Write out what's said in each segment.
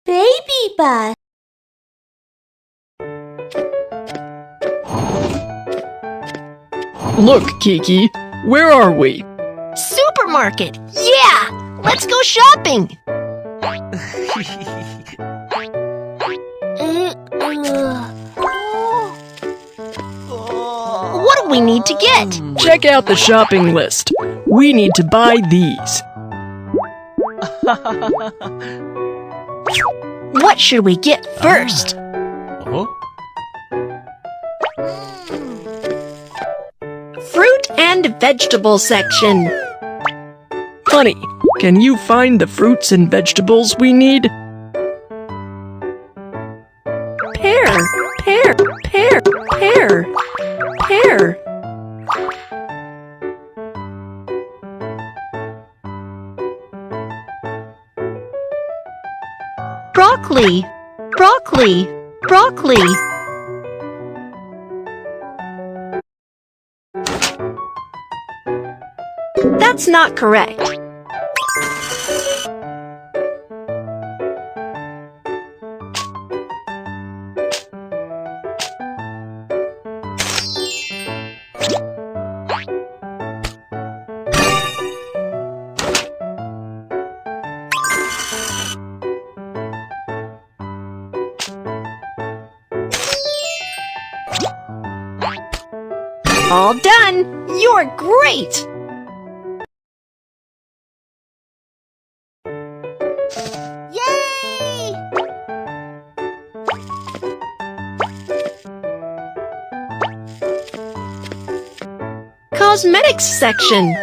BabyBus. Look, Kiki, where are we? Supermarket! Yeah! Let's go shopping! What do we need to get? Check out the shopping list. We need to buy these. What should we get first? Fruit and vegetable section. Honey, can you find the fruits and vegetables we need? Pear, pear, pear, pear, pear. Broccoli, broccoli, broccoli. That's not correct. All done! You're great! Yay! Cosmetics section.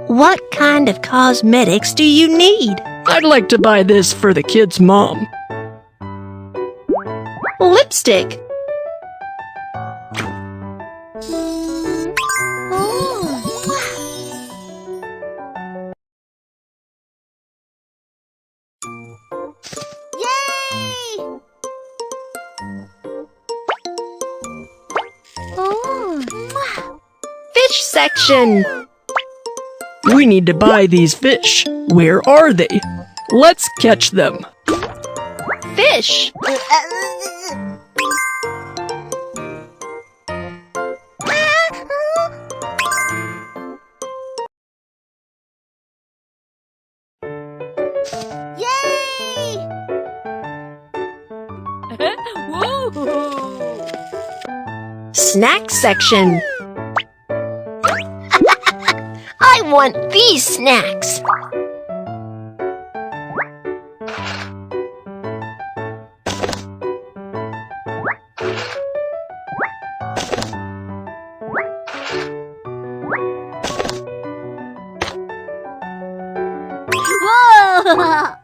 What kind of cosmetics do you need? I'd like to buy this for the kid's mom. Lipstick. Fish section. We need to buy these fish. Where are they? Let's catch them. Fish. Yay! Snack section. I want these snacks. Whoa!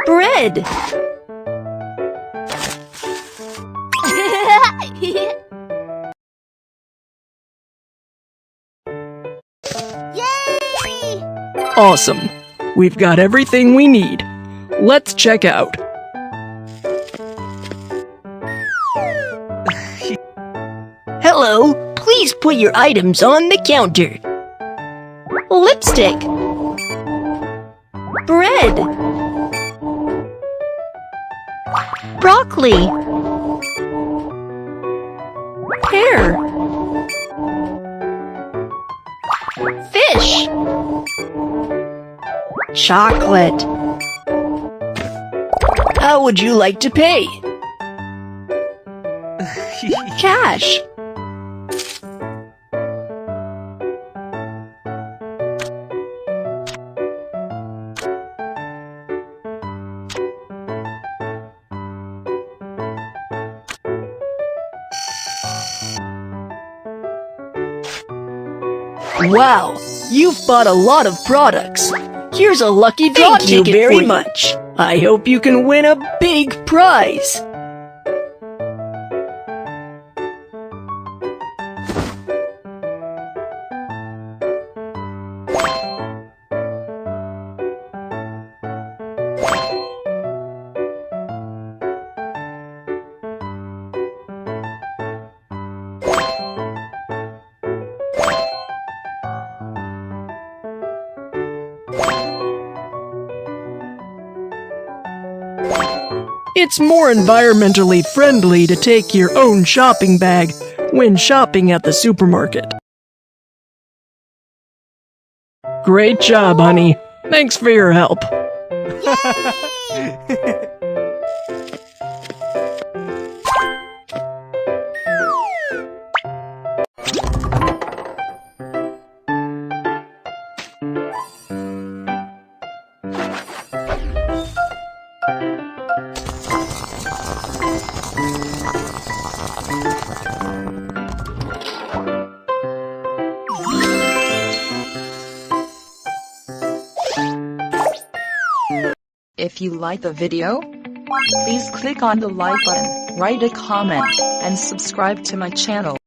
Bread. Yay! Awesome. We've got everything we need. Let's check out. Hello, please put your items on the counter. Lipstick. Bread. Broccoli. Pear. Fish. Chocolate. How would you like to pay? Cash. Wow, you've bought a lot of products. Here's a lucky draw ticket. Thank you very much. I hope you can win a big prize. It's more environmentally friendly to take your own shopping bag when shopping at the supermarket. Great job, honey. Thanks for your help. If you like the video, please click on the like button, write a comment, and subscribe to my channel.